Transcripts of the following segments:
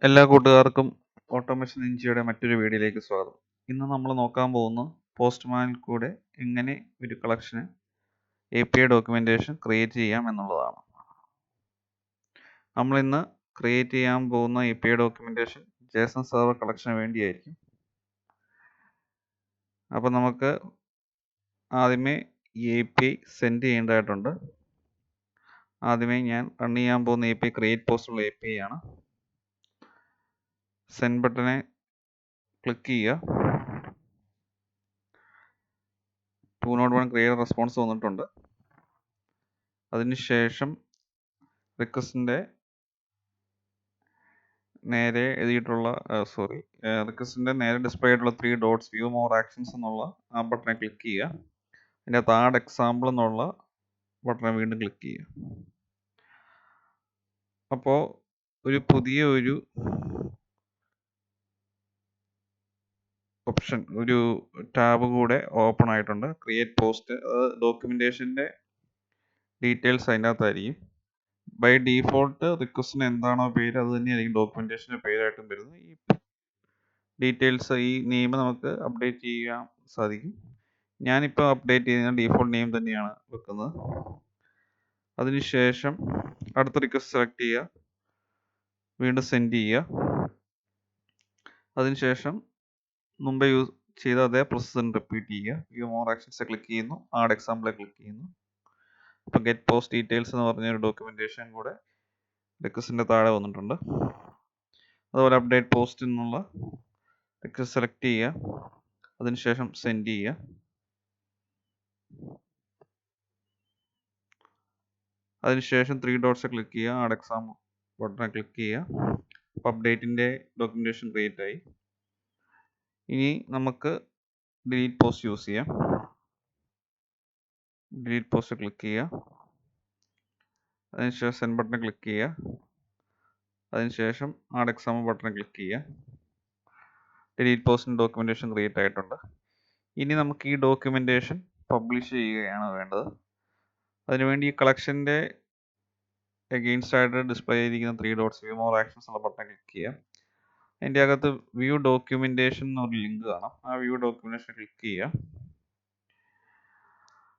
എല്ലാ കൂട്ടുകാർക്കും ഓട്ടോമേഷൻ ഇഞ്ചിയുടെ മറ്റൊരു വീഡിയോയിലേക്ക് സ്വാഗതം. ഇന്ന് നമ്മൾ നോക്കാൻ പോകുന്ന പോസ്റ്റ്മാനിൽ കൂടെ എങ്ങനെ ഒരു കളക്ഷന് API ഡോക്യുമെന്റേഷൻ ക്രിയേറ്റ് ചെയ്യാം എന്നുള്ളതാണ്. നമ്മൾ ഇന്ന് ക്രിയേറ്റ് ചെയ്യാൻ പോകുന്ന API ഡോക്യുമെന്റേഷൻ JSON സെർവർ കളക്ഷന് വേണ്ടിയായിരിക്കും. അപ്പോൾ നമുക്ക് ആദ്യമേ ഈ API സെൻഡ് ചെയ്യേണ്ടതായിട്ടുണ്ട്. ആദ്യമേ ഞാൻ റൺ ചെയ്യാൻ പോകുന്ന API ക്രിയേറ്റ് പോസ്റ്റുള്ള API ആണ്. സെൻഡ് ബട്ടനെ ക്ലിക്ക് ചെയ്യുക. 201 ക്രിയേറ്റ് റെസ്പോൺസ് വന്നിട്ടുണ്ട്. അതിനുശേഷം റിക്വസ്റ്റിൻ്റെ നേരെ എഴുതിയിട്ടുള്ള റിക്വസ്റ്റിൻ്റെ നേരെ ഡിസ്പ്ലേ ആയിട്ടുള്ള 3 ഡോട്ട്സ് വ്യൂ മോർ ആക്ഷൻസ് എന്നുള്ള ആ ബട്ടനെ ക്ലിക്ക് ചെയ്യുക. അതിൻ്റെ താഴെ എക്സാമ്പിൾ എന്നുള്ള ബട്ടനെ വീണ്ടും ക്ലിക്ക് ചെയ്യുക. അപ്പോൾ ഒരു പുതിയ ഓപ്ഷൻ, ഒരു ടാബ് കൂടെ ഓപ്പൺ ആയിട്ടുണ്ട്. Create post. അത് ഡോക്യുമെന്റേഷൻ്റെ ഡീറ്റെയിൽസ് അതിൻ്റെ അകത്തായിരിക്കും. ബൈ ഡീഫോൾട്ട് റിക്വസ്റ്റിന് എന്താണോ പേര് അത് തന്നെയായിരിക്കും ഡോക്യുമെന്റേഷൻ്റെ പേരായിട്ടും വരുന്നത്. ഈ ഡീറ്റെയിൽസ്, ഈ നെയിം നമുക്ക് അപ്ഡേറ്റ് ചെയ്യാൻ സാധിക്കും. ഞാനിപ്പോൾ അപ്ഡേറ്റ് ചെയ്യുന്ന ഡീഫോൾട്ട് നെയിം തന്നെയാണ് വെക്കുന്നത്. അതിനുശേഷം അടുത്ത റിക്വസ്റ്റ് സെലക്ട് ചെയ്യുക, വീണ്ടും സെൻഡ് ചെയ്യുക. അതിനുശേഷം മുമ്പേ യൂസ് ചെയ്ത അതേ പ്രോസസ്സ് റിപ്പീറ്റ് ചെയ്യുക. വ്യൂ മോർ ആക്ഷൻസ് ക്ലിക്ക് ചെയ്യുന്നു, ആഡ് എക്സാമ്പിളെ ക്ലിക്ക് ചെയ്യുന്നു. ഇപ്പോൾ ഗെറ്റ് പോസ്റ്റ് ഡീറ്റെയിൽസ് എന്ന് പറഞ്ഞൊരു ഡോക്യുമെന്റേഷൻ കൂടെ റിക്വസ്റ്റിൻ്റെ താഴെ വന്നിട്ടുണ്ട്. അതുപോലെ അപ്ഡേറ്റ് പോസ്റ്റ് എന്നുള്ള റിക്വസ്റ്റ് സെലക്ട് ചെയ്യുക, അതിനുശേഷം സെൻഡ് ചെയ്യുക. അതിനുശേഷം 3 ഡോട്ട്സ് ക്ലിക്ക് ചെയ്യുക, ആഡ് എക്സാം ബട്ടനെ ക്ലിക്ക് ചെയ്യുക. അപ്പോൾ അപ്ഡേറ്റിൻ്റെ ഡോക്യുമെന്റേഷൻ ക്രിയേറ്റ് ആയി. ഇനി നമുക്ക് ഡിലീറ്റ് പോസ്റ്റ് യൂസ് ചെയ്യാം. ഡിലീറ്റ് പോസ്റ്റ് ക്ലിക്ക് ചെയ്യുക, അതിനുശേഷം സെൻഡ് ബട്ടനെ ക്ലിക്ക് ചെയ്യുക, അതിനുശേഷം ആഡ് എക്സാം ബട്ടനെ ക്ലിക്ക് ചെയ്യുക. ഡിലീറ്റ് പോസ്റ്റിൻ്റെ ഡോക്യുമെന്റേഷൻ ക്രിയേറ്റ് ആയിട്ടുണ്ട്. ഇനി നമുക്ക് ഈ ഡോക്യുമെന്റേഷൻ പബ്ലിഷ് ചെയ്യുകയാണ് വേണ്ടത്. അതിനുവേണ്ടി ഈ കളക്ഷൻ്റെ എഗെയിൻസ്റ്റ് ആയിട്ട് ഡിസ്പ്ലേ ചെയ്തിരിക്കുന്ന 3 ഡോട്ട്സ് വ്യൂ മോർ ആക്ഷൻസ് ഉള്ള ബട്ടൺ ക്ലിക്ക് ചെയ്യുക. അതിൻ്റെ അകത്ത് വ്യൂ ഡോക്യുമെന്റേഷൻ എന്നൊരു ലിങ്ക് കാണാം. ആ വ്യൂ ഡോക്യുമെന്റേഷൻ ക്ലിക്ക് ചെയ്യുക.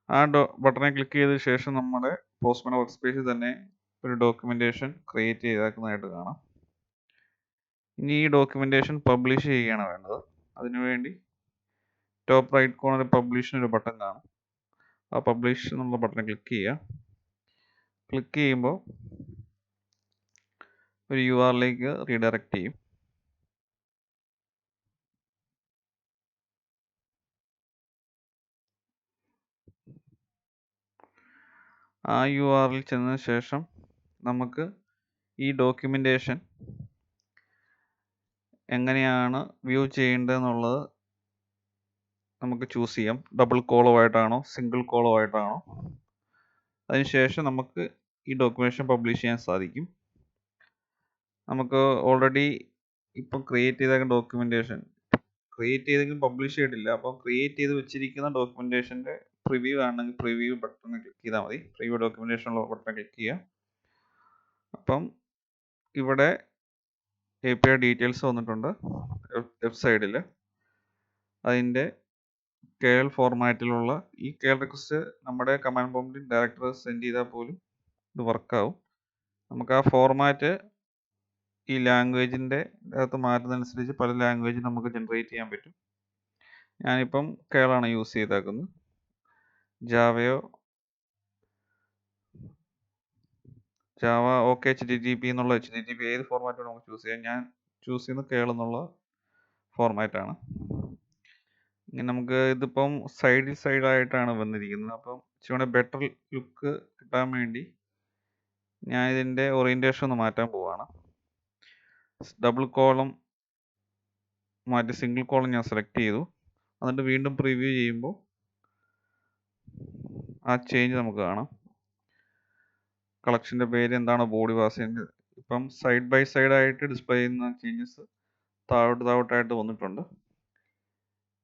ആ ബട്ടനെ ക്ലിക്ക് ചെയ്ത ശേഷം നമ്മുടെ പോസ്റ്റ്മാൻ വർക്ക് സ്പേസിൽ തന്നെ ഒരു ഡോക്യുമെന്റേഷൻ ക്രിയേറ്റ് ചെയ്തേക്കുന്നതായിട്ട് കാണാം. ഇനി ഈ ഡോക്യുമെന്റേഷൻ പബ്ലിഷ് ചെയ്യുകയാണ് വേണ്ടത്. അതിനുവേണ്ടി ടോപ്പ് റൈറ്റ് കോർണറിൽ പബ്ലിഷിന് ഒരു ബട്ടൺ കാണും. ആ പബ്ലിഷ് എന്നുള്ള ബട്ടൺ ക്ലിക്ക് ചെയ്യുക. ക്ലിക്ക് ചെയ്യുമ്പോൾ ഒരു URL-ലേക്ക് റീഡയറക്റ്റ് ചെയ്യും. ആ URL ചെന്നതിന് ശേഷം നമുക്ക് ഈ ഡോക്യുമെന്റേഷൻ എങ്ങനെയാണ് വ്യൂ ചെയ്യേണ്ടതെന്നുള്ളത് നമുക്ക് ചൂസ് ചെയ്യാം. ഡബിൾ കോളം ആയിട്ടാണോ സിംഗിൾ കോളം ആയിട്ടാണോ. അതിനുശേഷം നമുക്ക് ഈ ഡോക്യുമെന്റേഷൻ പബ്ലിഷ് ചെയ്യാൻ സാധിക്കും. നമുക്ക് ഓൾറെഡി ഇപ്പം ക്രിയേറ്റ് ചെയ്ത ഡോക്യുമെന്റേഷൻ ക്രിയേറ്റ് ചെയ്തെങ്കിലും പബ്ലിഷ് ചെയ്തിട്ടില്ല. അപ്പം ക്രിയേറ്റ് ചെയ്ത് വെച്ചിരിക്കുന്ന ഡോക്യുമെന്റേഷൻ്റെ പ്രിവ്യൂ ആണെങ്കിൽ പ്രിവ്യൂ ബട്ടൺ ക്ലിക്ക് ചെയ്താൽ മതി. പ്രിവ്യൂ ഡോക്യുമെന്റേഷൻ ഉള്ള ബട്ടൺ ക്ലിക്ക് ചെയ്യുക. അപ്പം ഇവിടെ API ഡീറ്റെയിൽസ് വന്നിട്ടുണ്ട് ലെഫ്റ്റ് സൈഡിൽ. അതിൻ്റെ KL ഫോർമാറ്റിലുള്ള ഈ KL റിക്വസ്റ്റ് നമ്മുടെ കമാൻഡ് പ്രോംപ്റ്റിൽ ഡയറക്ടർ സെൻഡ് ചെയ്താൽ പോലും ഇത് വർക്കാവും. നമുക്ക് ആ ഫോർമാറ്റ് ഈ ലാംഗ്വേജിൻ്റെ അകത്ത് മാറ്റുന്നതനുസരിച്ച് പല ലാംഗ്വേജ് നമുക്ക് ജനറേറ്റ് ചെയ്യാൻ പറ്റും. ഞാനിപ്പം KL ആണ് യൂസ് ചെയ്തേക്കുന്നത്. ജാവയോ ജാവ ഓക്കെ HTTP എന്നുള്ള HTTP ഏത് ഫോർമാറ്റാണ് നമുക്ക് ചൂസ് ചെയ്യാം. ഞാൻ ചൂസ് ചെയ്യുന്നത് KL എന്നുള്ള ഫോർമാറ്റാണ്. ഇങ്ങനെ നമുക്ക് ഇതിപ്പം സൈഡായിട്ടാണ് വന്നിരിക്കുന്നത്. അപ്പം ഇച്ചിരി ബെറ്റർ ലുക്ക് കിട്ടാൻ വേണ്ടി ഞാൻ ഇതിൻ്റെ ഓറിയൻറ്റേഷൻ ഒന്ന് മാറ്റാൻ പോവാണ്. ഡബിൾ കോളം മാറ്റി സിംഗിൾ കോളം ഞാൻ സെലക്ട് ചെയ്തു. എന്നിട്ട് വീണ്ടും പ്രിവ്യൂ ചെയ്യുമ്പോൾ ആ ചേഞ്ച് നമുക്ക് കാണാം. കളക്ഷൻ്റെ പേര് എന്താണോ ബോഡി പാസ് ചെയ്യുന്നത് ഇപ്പം സൈഡ് ബൈ സൈഡായിട്ട് ഡിസ്പ്ലേ ചെയ്യുന്ന ചേഞ്ചസ് താഴോട്ടായിട്ട് വന്നിട്ടുണ്ട്.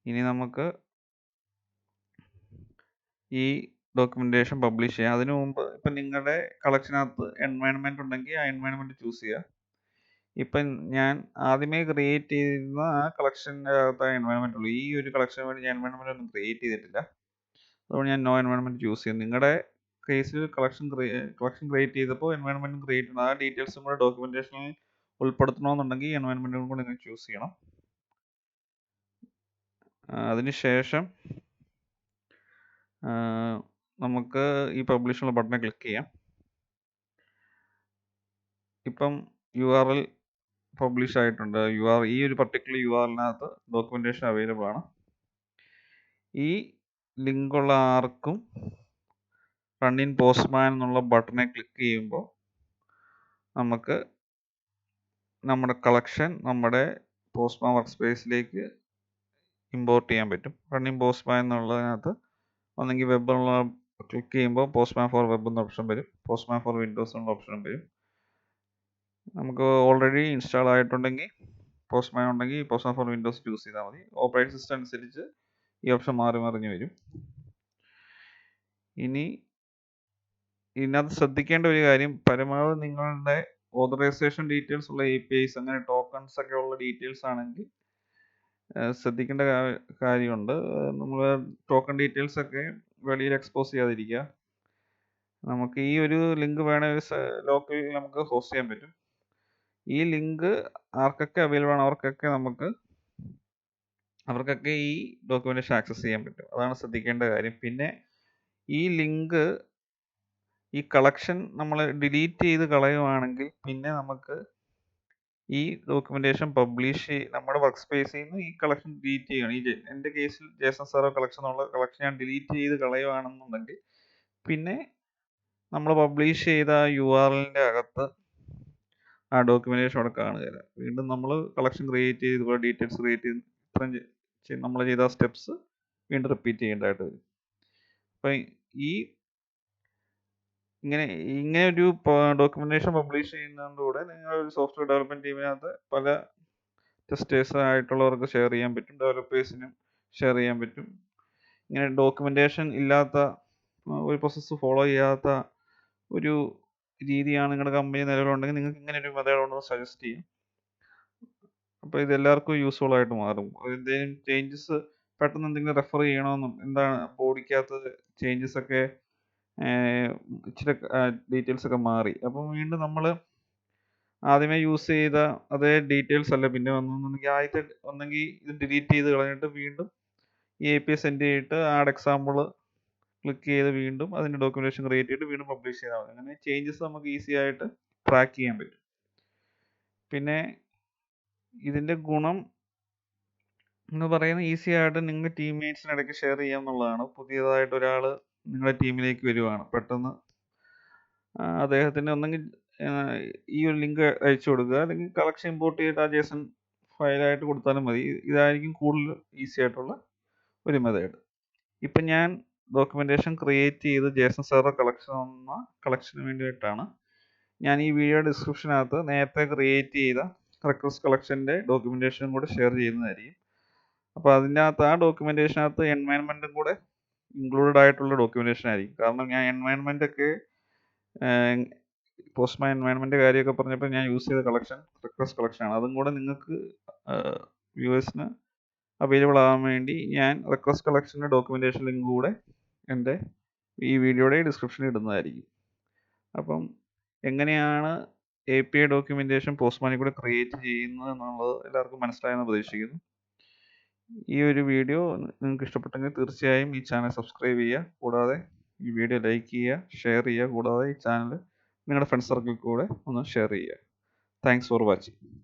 ഇനി നമുക്ക് ഈ ഡോക്യുമെന്റേഷൻ പബ്ലിഷ് ചെയ്യാം. അതിനു മുമ്പ് ഇപ്പം നിങ്ങളുടെ കളക്ഷനകത്ത് എൻവയൺമെൻറ്റ് ഉണ്ടെങ്കിൽ ആ എൻവയൺമെൻറ്റ് ചൂസ് ചെയ്യുക. ഇപ്പം ഞാൻ ആദ്യമേ ക്രിയേറ്റ് ചെയ്യുന്ന ആ കളക്ഷൻ്റെ അകത്ത് എൻവയൺമെൻ്റ് ഉള്ളൂ. ഈ ഒരു കളക്ഷന് വേണ്ടി ഞാൻ എൻവയൺമെൻ്റ് ഒന്നും ക്രിയേറ്റ് ചെയ്തിട്ടില്ല. അതുകൊണ്ട് ഞാൻ നോ എൻവയൺമെൻറ്റ് ചൂസ് ചെയ്യും. നിങ്ങളുടെ കേസിൽ കളക്ഷൻ ക്രിയേറ്റ് ചെയ്തപ്പോൾ എൻവയൺമെൻറ്റും ക്രിയേറ്റ് ചെയ്യണം. ആ ഡീറ്റെയിൽസും കൂടെ ഡോക്യുമെൻറ്റേഷനിൽ ഉൾപ്പെടുത്തണമെന്നുണ്ടെങ്കിൽ എൻവയൺമെൻറ്റും കൂടെ നിങ്ങൾ ചൂസ് ചെയ്യണം. അതിനുശേഷം നമുക്ക് ഈ പബ്ലിഷുള്ള ബട്ടണിൽ ക്ലിക്ക് ചെയ്യാം. ഇപ്പം URL പബ്ലിഷ് ആയിട്ടുണ്ട്. ഈ ഒരു പർട്ടിക്കുലർ URLനകത്ത് ഡോക്യുമെൻറ്റേഷൻ അവൈലബിൾ ആണ്. ഈ ലിങ്കുള്ള ആർക്കും റൺ ഇൻ പോസ്റ്റ്മാൻ എന്നുള്ള ബട്ടണെ ക്ലിക്ക് ചെയ്യുമ്പോൾ നമുക്ക് നമ്മുടെ കളക്ഷൻ നമ്മുടെ പോസ്റ്റ്മാൻ വർക്ക് സ്പേസിലേക്ക് ഇമ്പോർട്ട് ചെയ്യാൻ പറ്റും. റൺ ഇൻ പോസ്റ്റ്മാൻ എന്നുള്ളതിനകത്ത് ഒന്നെങ്കിൽ വെബ് എന്നുള്ള ക്ലിക്ക് ചെയ്യുമ്പോൾ പോസ്റ്റ്മാൻ ഫോർ വെബ് എന്ന ഓപ്ഷൻ വരും, പോസ്റ്റ്മാൻ ഫോർ വിൻഡോസ് എന്നുള്ള ഓപ്ഷനും വരും. നമുക്ക് ഓൾറെഡി ഇൻസ്റ്റാൾ ആയിട്ടുണ്ടെങ്കിൽ പോസ്റ്റ്മാൻ ഉണ്ടെങ്കിൽ പോസ്റ്റ്മാൻ ഫോർ വിൻഡോസ് ചൂസ് ചെയ്താൽ മതി. ഓപ്പറേറ്റിംഗ് സിസ്റ്റം അനുസരിച്ച് ഈ ഓപ്ഷൻ മാറി മറിഞ്ഞ് വരും. ഇനി ഇതിനകത്ത് ശ്രദ്ധിക്കേണ്ട ഒരു കാര്യം, പരമാവധി നിങ്ങളുടെ ഓതറൈസേഷൻ ഡീറ്റെയിൽസ് ഉള്ള APIs അങ്ങനെ ടോക്കൺസ് ഒക്കെ ഉള്ള ഡീറ്റെയിൽസ് ആണെങ്കിൽ ശ്രദ്ധിക്കേണ്ട കാര്യമുണ്ട്. നമ്മൾ ടോക്കൺ ഡീറ്റെയിൽസ് ഒക്കെ വെളിയിൽ എക്സ്പോസ് ചെയ്യാതിരിക്കുക. നമുക്ക് ഈ ഒരു ലിങ്ക് വേണമെങ്കിൽ ലോക്കൽ നമുക്ക് ഹോസ്റ്റ് ചെയ്യാൻ പറ്റും. ഈ ലിങ്ക് ആർക്കൊക്കെ അവൈലബിൾ ആണ് അവർക്കൊക്കെ ഈ ഡോക്യുമെന്റേഷൻ ആക്സസ് ചെയ്യാൻ പറ്റും. അതാണ് ശ്രദ്ധിക്കേണ്ട കാര്യം. പിന്നെ ഈ ലിങ്ക് ഈ കളക്ഷൻ നമ്മൾ ഡിലീറ്റ് ചെയ്ത് കളയുവാണെങ്കിൽ പിന്നെ നമുക്ക് ഈ ഡോക്യുമെന്റേഷൻ നമ്മുടെ വർക്ക് സ്പേസിൽ നിന്ന് ഈ കളക്ഷൻ ഡിലീറ്റ് ചെയ്യണം. എൻ്റെ കേസിൽ ജേസൺ സെർവർ കളക്ഷൻ എന്നുള്ള കളക്ഷൻ ഞാൻ ഡിലീറ്റ് ചെയ്ത് കളയുവാണെന്നുണ്ടെങ്കിൽ പിന്നെ നമ്മൾ പബ്ലിഷ് ചെയ്ത URLൻ്റെ അകത്ത് ആ ഡോക്യുമെന്റേഷൻ അവിടെ കാണുകയില്ല. വീണ്ടും നമ്മൾ കളക്ഷൻ ക്രിയേറ്റ് ചെയ്ത് ഇതുപോലെ ഡീറ്റെയിൽസ് ക്രിയേറ്റ് ചെയ്ത് ഇത്രയും നമ്മൾ ചെയ്ത സ്റ്റെപ്സ് വീണ്ടും റിപ്പീറ്റ് ചെയ്യേണ്ടതായിട്ട് വരും. അപ്പം ഇങ്ങനെ ഒരു ഡോക്യുമെന്റേഷൻ പബ്ലിഷ് ചെയ്യുന്നതിലൂടെ നിങ്ങളൊരു സോഫ്റ്റ്വെയർ ഡെവലപ്മെന്റ് ടീമിനകത്ത് പല ടെസ്റ്റേഴ്സ് ആയിട്ടുള്ളവർക്ക് ഷെയർ ചെയ്യാൻ പറ്റും, ഡെവലപ്പേഴ്സിനും ഷെയർ ചെയ്യാൻ പറ്റും. ഇങ്ങനെ ഡോക്യുമെന്റേഷൻ ഇല്ലാത്ത ഒരു പ്രോസസ്സ് ഫോളോ ചെയ്യാത്ത ഒരു രീതിയാണ് നിങ്ങളുടെ കമ്പനി നിലവിലുണ്ടെങ്കിൽ നിങ്ങൾക്ക് ഇങ്ങനെ ഒരു മെത്തേഡ് ഉണ്ടെന്ന് സജസ്റ്റ് ചെയ്യും. അപ്പോൾ ഇത് എല്ലാവർക്കും യൂസ്ഫുൾ ആയിട്ട് മാറും. എന്തെങ്കിലും ചേഞ്ചസ് പെട്ടെന്ന് എന്തെങ്കിലും റെഫർ ചെയ്യണമെന്നും എന്താണ് ബോഡിക്കകത്ത് ചേഞ്ചസ് ഒക്കെ ഇച്ചിരി ഡീറ്റെയിൽസ് ഒക്കെ മാറി, അപ്പം വീണ്ടും നമ്മൾ ആദ്യമേ യൂസ് ചെയ്ത അതേ ഡീറ്റെയിൽസ് അല്ല പിന്നെ വന്നെന്നുണ്ടെങ്കിൽ ആദ്യത്തെ ഒന്നെങ്കിൽ ഇത് ഡിലീറ്റ് ചെയ്ത് കളഞ്ഞിട്ട് വീണ്ടും ഈ API സെൻഡ് ചെയ്തിട്ട് ആഡ് എക്സാമ്പിൾ ക്ലിക്ക് ചെയ്ത് വീണ്ടും അതിൻ്റെ ഡോക്യുമെന്റേഷൻ ക്രിയേറ്റ് ചെയ്തിട്ട് വീണ്ടും പബ്ലിഷ് ചെയ്താൽ മതി. അങ്ങനെ ചേഞ്ചസ് നമുക്ക് ഈസി ആയിട്ട് ട്രാക്ക് ചെയ്യാൻ പറ്റും. പിന്നെ ഇതിൻ്റെ ഗുണം എന്ന് പറയുന്നത് ഈസി ആയിട്ട് നിങ്ങളുടെ ടീംമേറ്റ്സിനിടയ്ക്ക് ഷെയർ ചെയ്യാം എന്നുള്ളതാണ്. പുതിയതായിട്ട് ഒരാൾ നിങ്ങളുടെ ടീമിലേക്ക് വരുവാണ്, പെട്ടെന്ന് അദ്ദേഹത്തിന് ഒന്നെങ്കിൽ ഈ ഒരു ലിങ്ക് അയച്ചു കൊടുക്കുക, അല്ലെങ്കിൽ കളക്ഷൻ ഇമ്പോർട്ട് ചെയ്തിട്ട് ആ JSON ഫയലായിട്ട് കൊടുത്താലും മതി. ഇതായിരിക്കും കൂടുതൽ ഈസി ആയിട്ടുള്ള ഒരു മെത്തേഡ്. ഇപ്പം ഞാൻ ഡോക്യുമെന്റേഷൻ ക്രിയേറ്റ് ചെയ്ത് JSON സെർവർ കളക്ഷന് വേണ്ടിയിട്ടാണ്. ഞാൻ ഈ വീഡിയോ ഡിസ്ക്രിപ്ഷനകത്ത് നേരത്തെ ക്രിയേറ്റ് ചെയ്ത റിക്വസ്റ്റ് കളക്ഷൻ്റെ ഡോക്യുമെന്റേഷനും കൂടെ ഷെയർ ചെയ്യുന്നതായിരിക്കും. അപ്പോൾ അതിനകത്ത് ആ ഡോക്യുമെന്റേഷനകത്ത് എൻവയൺമെൻറ്റും കൂടെ ഇൻക്ലൂഡഡ് ആയിട്ടുള്ള ഡോക്യുമെന്റേഷൻ ആയിരിക്കും. കാരണം ഞാൻ എൻവയൺമെൻ്റ് ഒക്കെ പോസ്റ്റ്മാൻ എൻവയൺമെൻറ്റ് കാര്യമൊക്കെ പറഞ്ഞപ്പോൾ ഞാൻ യൂസ് ചെയ്ത കളക്ഷൻ റിക്വസ്റ്റ് കളക്ഷനാണ്. അതും കൂടെ നിങ്ങൾക്ക് വ്യൂവേഴ്സിന് അവൈലബിൾ ആവാൻ വേണ്ടി ഞാൻ റിക്വസ്റ്റ് കളക്ഷൻ്റെ ഡോക്യുമെന്റേഷൻ ലിങ്ക് കൂടെ എൻ്റെ ഈ വീഡിയോയുടെ ഡിസ്ക്രിപ്ഷനിൽ ഇടുന്നതായിരിക്കും. അപ്പം എങ്ങനെയാണ് API ഡോക്യുമെന്റേഷൻ പോസ്റ്റ്മാനിൽ കൂടെ ക്രിയേറ്റ് ചെയ്യുന്നത് എന്നുള്ളത് എല്ലാവർക്കും മനസ്സിലായെന്ന് പ്രതീക്ഷിക്കുന്നു. ഈ ഒരു വീഡിയോ നിങ്ങൾക്ക് ഇഷ്ടപ്പെട്ടെങ്കിൽ തീർച്ചയായും ഈ ചാനൽ സബ്സ്ക്രൈബ് ചെയ്യുക, കൂടാതെ ഈ വീഡിയോ ലൈക്ക് ചെയ്യുക, ഷെയർ ചെയ്യുക, കൂടാതെ ഈ ചാനൽ നിങ്ങളുടെ ഫ്രണ്ട് സർക്കിളിൽ കൂടെ ഒന്ന് ഷെയർ ചെയ്യുക. Thanks for watching.